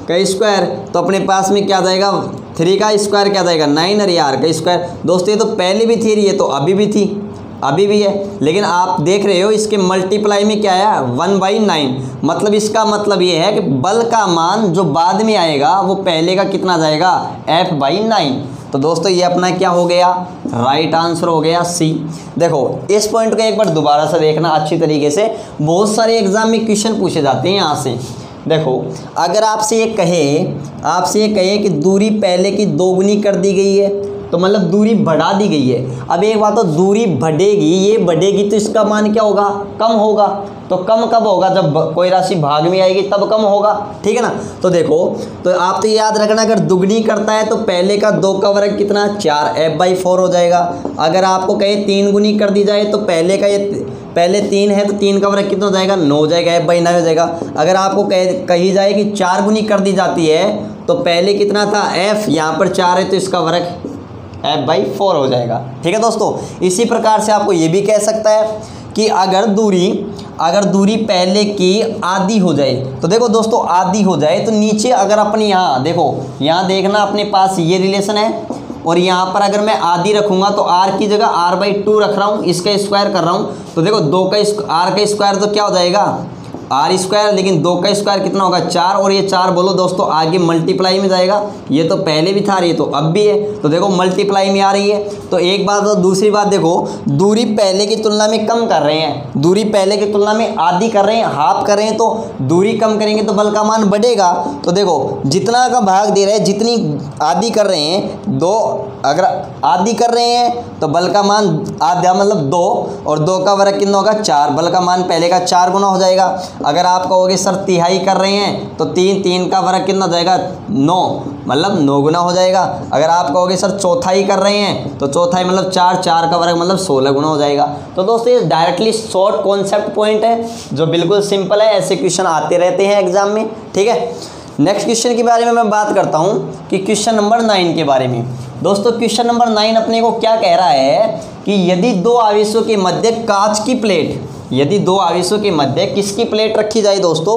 का स्क्वायर, तो अपने पास में क्या जाएगा, 3 का स्क्वायर क्या जाएगा, 9 और R का स्क्वायर। दोस्तों ये तो पहले भी थी, ये तो अभी भी थी, अभी भी है, लेकिन आप देख रहे हो इसके मल्टीप्लाई में क्या आया, 1/9। मतलब इसका मतलब ये है कि बल का मान जो बाद में आएगा वो पहले का कितना जाएगा, F/9। तो दोस्तों ये अपना क्या हो गया, राइट आंसर हो गया सी। देखो इस पॉइंट को एक बार दोबारा से देखना अच्छी तरीके से, बहुत सारे एग्जाम में क्वेश्चन पूछे जाते हैं यहाँ से। देखो अगर आपसे ये कहे कि दूरी पहले की 2 गुनी कर दी गई है, तो मतलब दूरी बढ़ा दी गई है। अब एक बात, तो दूरी बढ़ेगी, ये बढ़ेगी तो इसका मान क्या होगा, कम होगा। तो कम कब होगा, जब कोई राशि भाग में आएगी तब कम होगा, ठीक है ना। तो देखो, तो आप तो याद रखना, अगर दुगनी करता है तो पहले का 2 का वर्ग कितना 4 f/4 हो जाएगा। अगर आपको कहीं 3 गुनी कर दी जाए तो पहले का, ये पहले 3 है तो 3 का वर्ग कितना हो जाएगा 9 हो जाएगा, f/9 हो जाएगा। अगर आपको कही जाए कि 4 गुनी कर दी जाती है तो पहले कितना था f, यहाँ पर 4 है तो इसका वर्ग f/4 हो जाएगा, ठीक है दोस्तों। इसी प्रकार से आपको ये भी कह सकता है कि अगर दूरी पहले की आधी हो जाए, तो देखो दोस्तों आधी हो जाए तो नीचे अगर अपनी यहाँ देखो, यहाँ देखना अपने पास ये रिलेशन है और यहाँ पर अगर मैं आधी रखूँगा तो r की जगह r/2 रख रहा हूँ, इसका स्क्वायर कर रहा हूँ। तो देखो r का स्क्वायर तो क्या हो जाएगा r स्क्वायर, लेकिन 2 का स्क्वायर कितना होगा 4, और ये 4 बोलो दोस्तों आगे मल्टीप्लाई में जाएगा। ये तो पहले भी था, ये तो अब भी है, तो देखो मल्टीप्लाई में आ रही है। तो एक बात, और दूसरी बात देखो, दूरी पहले की तुलना में कम कर रहे हैं, दूरी पहले की तुलना में आधी कर रहे हैं, हाफ कर रहे हैं, तो दूरी कम करेंगे तो बल का मान बढ़ेगा। तो देखो जितना का भाग दे रहे हैं, जितनी आधी कर रहे हैं 2, अगर आधी कर रहे हैं तो बल का मान आधा मतलब 2, और 2 का वर्ग कितना होगा 4, बल का मान पहले का 4 गुना हो जाएगा। अगर आप कहोगे सर तिहाई कर रहे हैं तो 3 का वर्ग कितना हो जाएगा 9, मतलब 9 गुना हो जाएगा। अगर आप कहोगे सर चौथाई कर रहे हैं तो चौथाई मतलब 4 का वर्ग मतलब 16 गुना हो जाएगा। तो दोस्तों ये डायरेक्टली शॉर्ट कॉन्सेप्ट पॉइंट है जो बिल्कुल सिंपल है, ऐसे क्वेश्चन आते रहते हैं एग्जाम में, ठीक है। नेक्स्ट क्वेश्चन के बारे में मैं बात करता हूँ कि क्वेश्चन नंबर 9 के बारे में। दोस्तों क्वेश्चन नंबर 9 अपने को क्या कह रहा है कि यदि 2 आवेशों के मध्य कांच की प्लेट, यदि 2 आवेशों के मध्य किसकी प्लेट रखी जाए दोस्तों,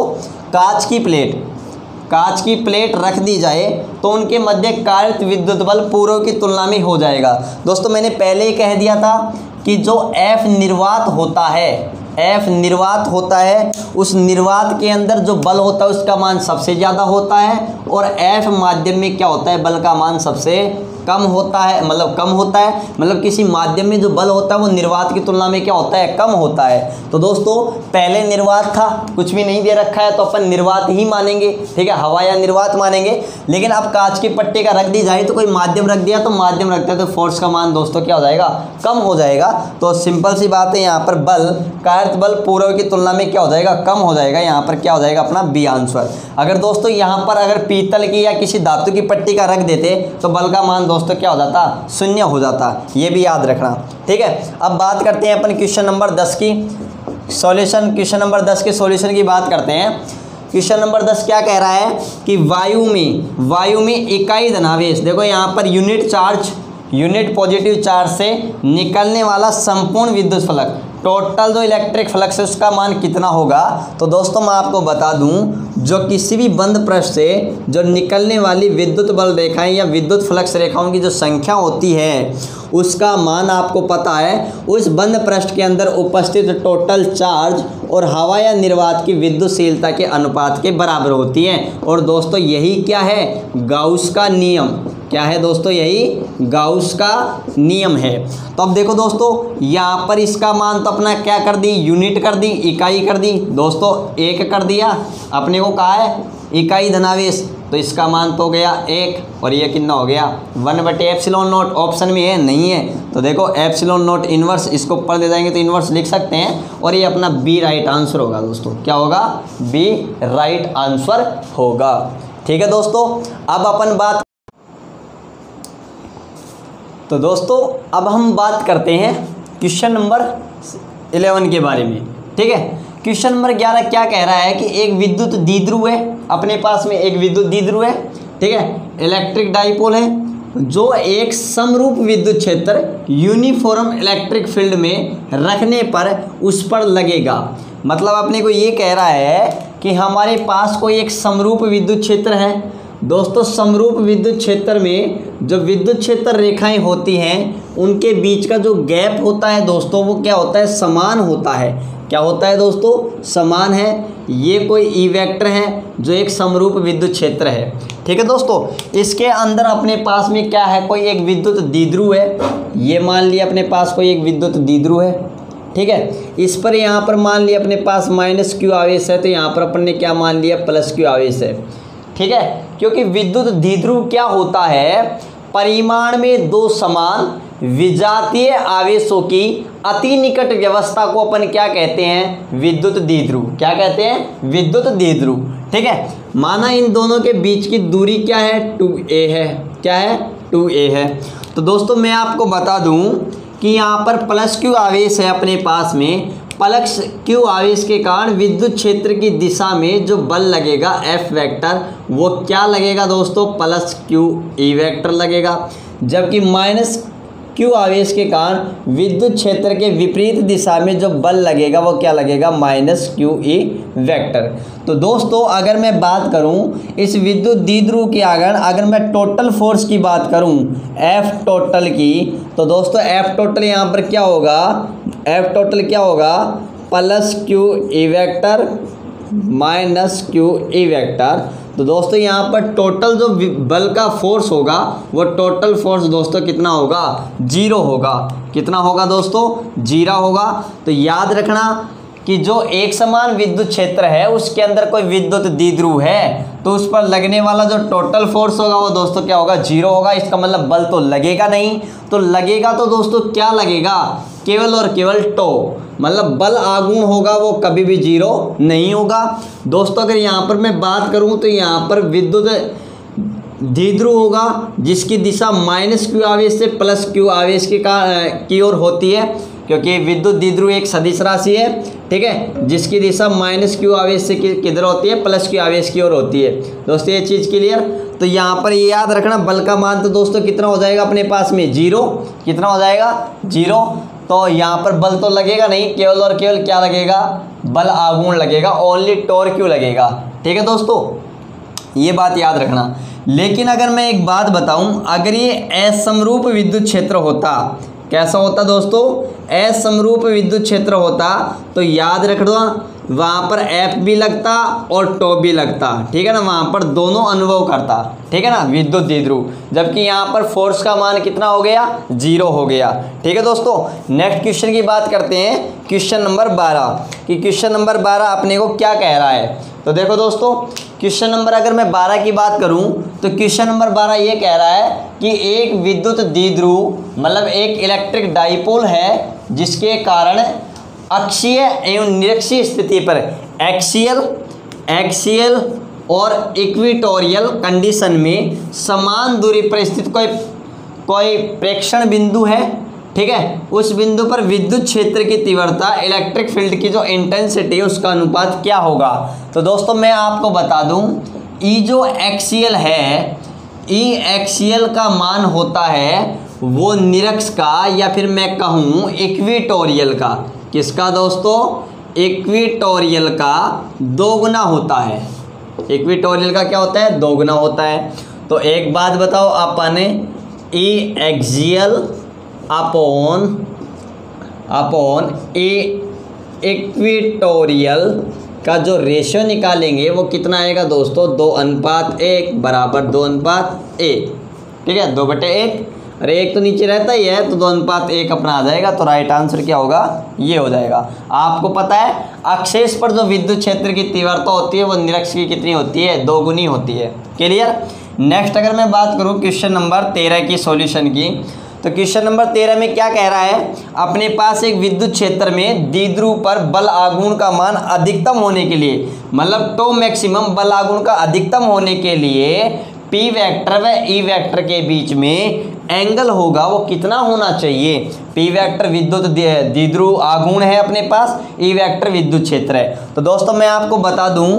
कांच की प्लेट रख दी जाए तो उनके मध्य कारित विद्युत बल पूर्व की तुलना में हो जाएगा। दोस्तों मैंने पहले ही कह दिया था कि जो F निर्वात होता है, उस निर्वात के अंदर जो बल होता है उसका मान सबसे ज़्यादा होता है, और F माध्यम में क्या होता है, बल का मान सबसे कम होता है, मतलब किसी माध्यम में जो बल होता है वो निर्वात की तुलना में क्या होता है, कम होता है। तो दोस्तों पहले निर्वात था, कुछ भी नहीं दे रखा है तो अपन निर्वात ही मानेंगे, ठीक है, हवा या निर्वात मानेंगे। लेकिन अब कांच की पट्टी का रख दी जाए तो कोई माध्यम रख दिया, तो माध्यम रखता है तो फोर्स का मान दोस्तों क्या हो जाएगा, कम हो जाएगा। तो सिंपल सी बात है, यहाँ पर बल, कायरत बल पूर्व की तुलना में क्या हो जाएगा, कम हो जाएगा। यहाँ पर क्या हो जाएगा अपना बी आंसर। अगर दोस्तों यहाँ पर अगर पीतल की या किसी धातु की पट्टी का रख देते तो बल का मान दोस्तों क्या हो जाता, 0 हो जाता, ये भी याद रखना, ठीक है। अब बात करते हैं अपन क्वेश्चन नंबर 10 की सॉल्यूशन, क्वेश्चन नंबर 10 के सॉल्यूशन की बात करते हैं। क्वेश्चन नंबर 10 क्या कह रहा है कि वायु में इकाई धनावेश, देखो यहाँ पर यूनिट पॉजिटिव चार्ज से निकलने वाला संपूर्ण विद्युत फलक, टोटल जो इलेक्ट्रिक फ्लक्स है उसका मान कितना होगा। तो दोस्तों मैं आपको बता दूं, जो किसी भी बंद पृष्ठ से जो निकलने वाली विद्युत बल रेखाएं या विद्युत फ्लक्स रेखाओं की जो संख्या होती है उसका मान आपको पता है, उस बंद पृष्ठ के अंदर उपस्थित टोटल चार्ज और हवा या निर्वात की विद्युतशीलता के अनुपात के बराबर होती है। और दोस्तों यही क्या है, गाउस का नियम, क्या है दोस्तों, यही गाउस का नियम है। तो अब देखो दोस्तों यहाँ पर इसका मान तो अपना क्या कर दी, यूनिट कर दी, इकाई कर दी दोस्तों, 1 कर दिया, अपने को कहा है इकाई धनावेश, तो इसका मान तो हो गया 1, और ये कितना हो गया 1/ε0, ऑप्शन में है नहीं है, तो देखो ε0 इन्वर्स, इसको ऊपर दे जाएंगे तो इन्वर्स लिख सकते हैं, और ये अपना बी राइट आंसर होगा दोस्तों, क्या होगा, बी राइट आंसर होगा, ठीक है दोस्तों। अब अपन बात, तो दोस्तों अब हम बात करते हैं क्वेश्चन नंबर 11 के बारे में, ठीक है। क्वेश्चन नंबर 11 क्या कह रहा है कि एक विद्युत द्विध्रुव है, अपने पास में एक विद्युत द्विध्रुव है, ठीक है, इलेक्ट्रिक डाइपोल है, जो एक समरूप विद्युत क्षेत्र यूनिफॉर्म इलेक्ट्रिक फील्ड में रखने पर उस पर लगेगा। मतलब अपने को ये कह रहा है कि हमारे पास कोई एक समरूप विद्युत क्षेत्र है दोस्तों, समरूप विद्युत क्षेत्र में जो विद्युत क्षेत्र रेखाएं होती हैं उनके बीच का जो गैप होता है दोस्तों वो क्या होता है, समान होता है। क्या होता है दोस्तों, समान है। ये कोई ई वेक्टर है जो एक समरूप विद्युत क्षेत्र है, ठीक है दोस्तों। इसके अंदर अपने पास में क्या है, कोई एक विद्युत द्विध्रुव है, ये मान लिया अपने पास कोई एक विद्युत द्विध्रुव है, ठीक है। इस पर यहाँ पर मान लिया अपने पास -q आवेश है, तो यहाँ पर अपन ने क्या मान लिया, +q आवेश है, ठीक है। क्योंकि विद्युत द्विध्रुव क्या होता है, परिमाण में दो समान विजातीय आवेशों की अति निकट व्यवस्था को अपन क्या कहते हैं? विद्युत द्विध्रुव। क्या कहते हैं? विद्युत द्विध्रुव। ठीक है, माना इन दोनों के बीच की दूरी क्या है? 2a है। क्या है? 2a है। तो दोस्तों मैं आपको बता दूं कि यहाँ पर प्लस q आवेश है अपने पास में। प्लस q आवेश के कारण विद्युत क्षेत्र की दिशा में जो बल लगेगा F वेक्टर, वो क्या लगेगा दोस्तों? प्लस q e वेक्टर लगेगा। जबकि माइनस q आवेश के कारण विद्युत क्षेत्र के विपरीत दिशा में जो बल लगेगा वो क्या लगेगा? Minus q e vector. तो दोस्तों अगर मैं बात करूं इस विद्युत द्विध्रुव के अगर मैं टोटल फोर्स की बात करूं F टोटल की, तो दोस्तों F टोटल यहाँ पर क्या होगा? F टोटल क्या होगा? Plus q e vector minus q e vector. तो दोस्तों यहाँ पर टोटल जो बल का फोर्स होगा वो टोटल फोर्स दोस्तों कितना होगा? 0 होगा। कितना होगा दोस्तों? 0 होगा। तो याद रखना कि जो एक समान विद्युत क्षेत्र है उसके अंदर कोई विद्युत द्विध्रुव है तो उस पर लगने वाला जो टोटल फोर्स होगा वो दोस्तों क्या होगा? 0 होगा। इसका मतलब बल तो लगेगा नहीं। तो लगेगा तो दोस्तों क्या लगेगा? केवल और केवल टो, मतलब बल आघूर्ण होगा वो कभी भी 0 नहीं होगा। दोस्तों अगर यहाँ पर मैं बात करूँ तो यहाँ पर विद्युत द्विध्रुव होगा जिसकी दिशा माइनस q आवेश से प्लस q आवेश की ओर होती है, क्योंकि विद्युत द्विध्रुव एक सदिश राशि है। ठीक है, जिसकी दिशा माइनस q आवेश से किधर होती है? प्लस q आवेश की ओर होती है। दोस्तों ये चीज़ क्लियर? तो यहाँ पर ये याद रखना बल का मान तो दोस्तों कितना हो जाएगा अपने पास में? 0। कितना हो जाएगा? 0। तो यहाँ पर बल तो लगेगा नहीं, केवल और केवल क्या लगेगा? बल आघूर्ण लगेगा, ओनली टॉर्क क्यू लगेगा। ठीक है दोस्तों, ये बात याद रखना। लेकिन अगर मैं एक बात बताऊं, अगर ये असमरूप विद्युत क्षेत्र होता, कैसा होता दोस्तों? असमरूप विद्युत क्षेत्र होता तो याद रखना वहाँ पर F भी लगता और टो भी लगता। ठीक है ना, वहाँ पर दोनों अनुभव करता। ठीक है ना, विद्युत द्विध्रुव। जबकि यहाँ पर फोर्स का मान कितना हो गया? 0 हो गया। ठीक है दोस्तों, नेक्स्ट क्वेश्चन की बात करते हैं, क्वेश्चन नंबर 12 कि क्वेश्चन नंबर 12 अपने को क्या कह रहा है। तो देखो दोस्तों, क्वेश्चन नंबर अगर मैं 12 की बात करूं तो क्वेश्चन नंबर 12 ये कह रहा है कि एक विद्युत द्विध्रुव मतलब एक इलेक्ट्रिक डाइपोल है जिसके कारण अक्षीय एवं निरक्षीय स्थिति पर एक्सियल और इक्वेटोरियल कंडीशन में समान दूरी पर स्थित कोई प्रेक्षण बिंदु है। ठीक है, उस बिंदु पर विद्युत क्षेत्र की तीव्रता इलेक्ट्रिक फील्ड की जो इंटेंसिटी है उसका अनुपात क्या होगा। तो दोस्तों मैं आपको बता दूं, ई जो एक्सियल है, ई एक्सियल का मान होता है वो निरक्ष का या फिर मैं कहूँ इक्वेटोरियल का। किसका दोस्तों? इक्वेटोरियल का दोगुना होता है। इक्वेटोरियल का क्या होता है? दोगुना होता है। तो एक बात बताओ आपने, ई एक्सियल अपॉन ए इक्वेटोरियल का जो रेशियो निकालेंगे वो कितना आएगा दोस्तों? 2:1 बराबर 2:1। ठीक है, 2/1। अरे एक तो नीचे रहता ही है तो 2:1 अपना आ जाएगा। तो राइट आंसर क्या होगा? ये हो जाएगा। आपको पता है अक्षेष पर जो विद्युत क्षेत्र की तीव्रता होती है वो निरक्ष की कितनी होती है? 2 गुनी होती है। क्लियर? नेक्स्ट अगर मैं बात करूँ क्वेश्चन नंबर 13 की सॉल्यूशन की, तो क्वेश्चन नंबर 13 में क्या कह रहा है? अपने पास एक विद्युत क्षेत्र में द्विध्रुव पर बल आघूर्ण का मान अधिकतम होने के लिए, मतलब टो मैक्सिमम बल आघूर्ण का अधिकतम होने के लिए P वेक्टर व E वेक्टर के बीच में एंगल होगा वो कितना होना चाहिए? P वेक्टर विद्युत द्विध्रुव आघूर्ण है अपने पास, E वेक्टर विद्युत क्षेत्र है। तो दोस्तों मैं आपको बता दूं,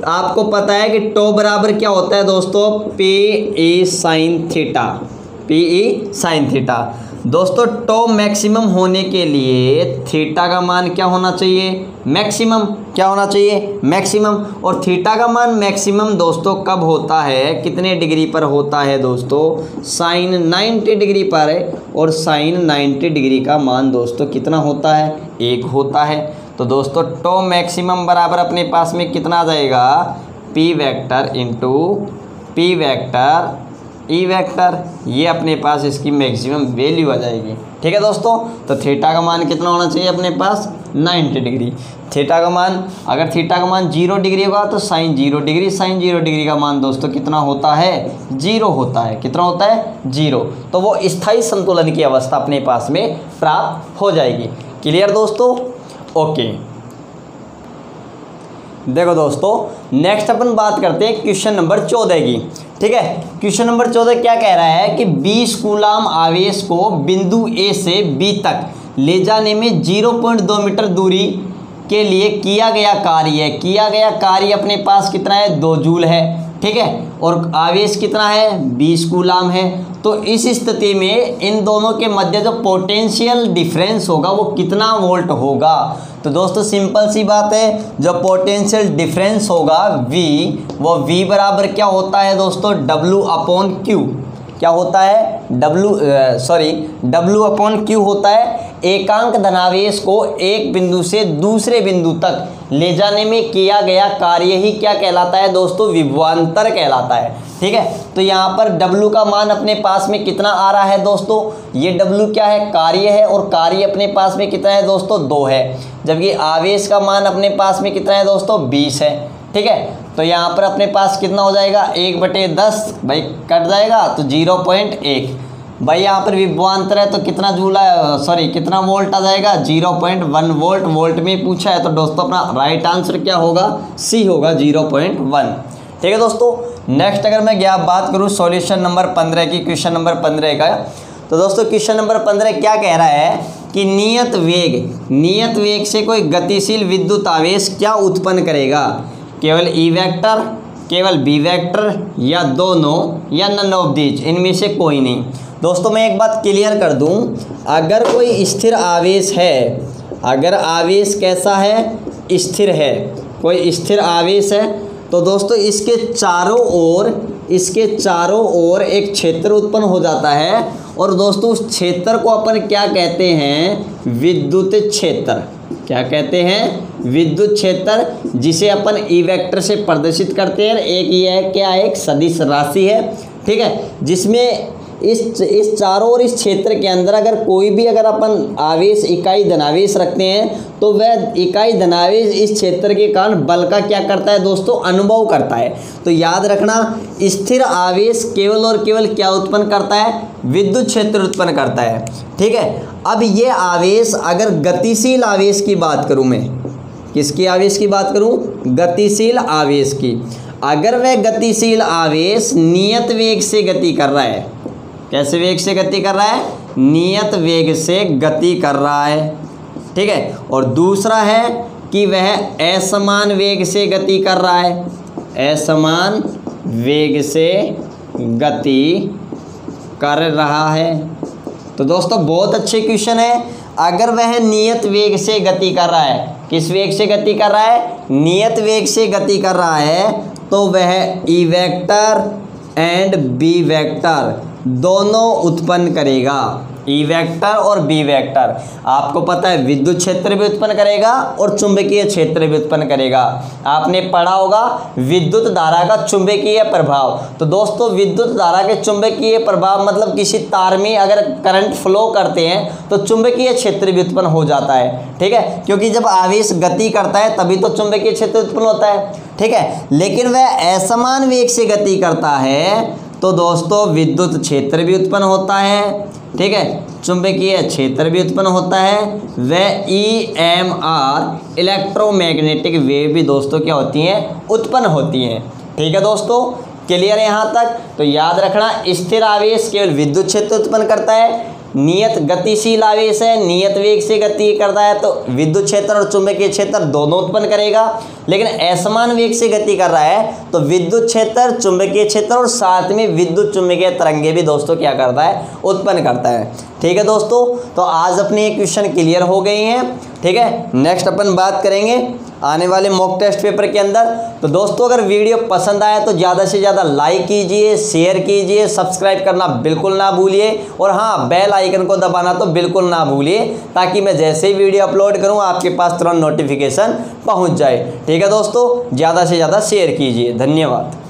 आपको पता है कि टो बराबर क्या होता है दोस्तों? PE sine theta. PE sine theta. दोस्तों टो मैक्सिमम होने के लिए थीटा का मान क्या होना चाहिए? मैक्सिमम। क्या होना चाहिए? मैक्सिमम। और थीटा का मान मैक्सिमम दोस्तों कब होता है? कितने डिग्री पर होता है दोस्तों? साइन 90 डिग्री पर है। और साइन 90 डिग्री का मान दोस्तों कितना होता है? 1 होता है। तो दोस्तों टो मैक्सिमम बराबर अपने पास में कितना आ जाएगा? P vector into P vector E vector, ये अपने पास इसकी मैक्सिमम वैल्यू आ जाएगी। ठीक है दोस्तों, तो थीटा का मान कितना होना चाहिए अपने पास 90 डिग्री। थीटा का मान, अगर थीटा का मान 0 डिग्री होगा तो साइन 0 डिग्री, साइन 0 डिग्री का मान दोस्तों कितना होता है 0 होता है। कितना होता है 0। तो वो स्थायी संतुलन की अवस्था अपने पास में प्राप्त हो जाएगी। क्लियर दोस्तों? ओके, देखो दोस्तों नेक्स्ट अपन बात करते हैं क्वेश्चन नंबर 14 की। ठीक है, क्वेश्चन नंबर 14 क्या कह रहा है कि 20 कूलाम आवेश को बिंदु ए से बी तक ले जाने में 0.2 मीटर दूरी के लिए किया गया कार्य अपने पास कितना है 2 जूल है। ठीक है, और आवेश कितना है 20 कूलाम है। तो इस स्थिति में इन दोनों के मध्य जो पोटेंशियल डिफरेंस होगा वो कितना वोल्ट होगा। तो दोस्तों सिंपल सी बात है, जो पोटेंशियल डिफरेंस होगा V, वो V बराबर क्या होता है दोस्तों W/Q। क्या होता है W/Q होता है एकांक धनावेश को एक बिंदु से दूसरे बिंदु तक ले जाने में किया गया कार्य ही क्या कहलाता है दोस्तों विभवांतर कहलाता है। ठीक है, तो यहाँ पर W का मान अपने पास में कितना आ रहा है दोस्तों, ये W क्या है कार्य है, और कार्य अपने पास में कितना है दोस्तों 2 है, जबकि आवेश का मान अपने पास में कितना है दोस्तों 20 है। ठीक है, तो यहाँ पर अपने पास कितना हो जाएगा 1/10 भाई कट जाएगा तो 0.1 भाई। यहाँ पर विभवांतर है तो कितना जूल है कितना वोल्ट आ जाएगा 0.1 वोल्ट। वोल्ट में पूछा है तो दोस्तों अपना राइट आंसर क्या होगा C होगा 0.1। ठीक है दोस्तों, नेक्स्ट अगर मैं बात करूँ सॉल्यूशन नंबर 15 की, क्वेश्चन नंबर 15 का, तो दोस्तों क्वेश्चन नंबर 15 क्या कह रहा है कि नियत वेग से कोई गतिशील विद्युत आवेश क्या उत्पन्न करेगा, केवल ई वेक्टर, केवल बी वेक्टर, या दोनों, या नन ऑफ दीज, इनमें से कोई नहीं। दोस्तों मैं एक बात क्लियर कर दूं, अगर कोई स्थिर आवेश है, अगर आवेश कैसा है स्थिर है, कोई स्थिर आवेश है, तो दोस्तों इसके चारों ओर एक क्षेत्र उत्पन्न हो जाता है, और दोस्तों उस क्षेत्र को अपन क्या कहते हैं विद्युत क्षेत्र। क्या कहते हैं विद्युत क्षेत्र, जिसे अपन ई वेक्टर से प्रदर्शित करते हैं। एक ये क्या एक सदिश राशि है। ठीक है, जिसमें इस चारों ओर इस क्षेत्र के अंदर अगर अपन आवेश इकाई धनावेश रखते हैं तो वह इकाई धनावेश इस क्षेत्र के कारण बल का क्या करता है दोस्तों अनुभव करता है। तो याद रखना स्थिर आवेश केवल और केवल क्या उत्पन्न करता है विद्युत क्षेत्र उत्पन्न करता है। ठीक है, अब ये आवेश अगर गतिशील आवेश की बात करूं, मैं किसकी आवेश की बात करूं गतिशील आवेश की, अगर वह गतिशील आवेश नियत वेग से गति कर रहा है, कैसे वेग से गति कर रहा है नियत वेग से गति कर रहा है। ठीक है, और दूसरा है कि वह असमान वेग से गति कर रहा है, असमान वेग से गति कर रहा है। तो दोस्तों बहुत अच्छे क्वेश्चन है। अगर वह नियत वेग से गति कर रहा है, किस वेग से गति कर रहा है नियत वेग से गति कर रहा है, तो वह E vector and B vector दोनों उत्पन्न करेगा। ई वेक्टर और बी वेक्टर आपको पता है विद्युत क्षेत्र भी उत्पन्न करेगा और चुंबकीय क्षेत्र भी उत्पन्न करेगा। आपने पढ़ा होगा विद्युत धारा का चुंबकीय प्रभाव। तो दोस्तों विद्युत धारा के चुंबकीय प्रभाव मतलब किसी तार में अगर करंट फ्लो करते हैं तो चुंबकीय क्षेत्र भी उत्पन्न हो जाता है। ठीक है, क्योंकि जब आवेश गति करता है तभी तो चुंबकीय क्षेत्र उत्पन्न होता है। ठीक है, लेकिन वह असमान वेग से गति करता है तो दोस्तों विद्युत क्षेत्र भी उत्पन्न होता है। ठीक है, चुंबकीय क्षेत्र भी उत्पन्न होता है, वह EMR इलेक्ट्रोमैग्नेटिक वेव भी दोस्तों क्या होती हैं उत्पन्न होती हैं। ठीक है दोस्तों, क्लियर है यहाँ तक। तो याद रखना स्थिर आवेश केवल विद्युत क्षेत्र उत्पन्न करता है, नियत गतिशील आवेश है नियत वेग से गति करता है तो विद्युत क्षेत्र और चुंबकीय क्षेत्र दोनों उत्पन्न करेगा। लेकिन असमान वेग से गति कर रहा है तो विद्युत क्षेत्र चुंबकीय क्षेत्र और साथ में विद्युत चुंबकीय तरंगे भी दोस्तों क्या करता है उत्पन्न करता है। ठीक है दोस्तों, तो आज अपने ये क्वेश्चन क्लियर हो गए हैं। ठीक है, नेक्स्ट अपन बात करेंगे आने वाले मॉक टेस्ट पेपर के अंदर। तो दोस्तों अगर वीडियो पसंद आया तो ज़्यादा से ज़्यादा लाइक कीजिए, शेयर कीजिए, सब्सक्राइब करना बिल्कुल ना भूलिए, और हाँ बेल आइकन को दबाना तो बिल्कुल ना भूलिए, ताकि मैं जैसे ही वीडियो अपलोड करूँ आपके पास तुरंत नोटिफिकेशन पहुँच जाए। ठीक है दोस्तों, ज़्यादा से ज़्यादा शेयर कीजिए। धन्यवाद।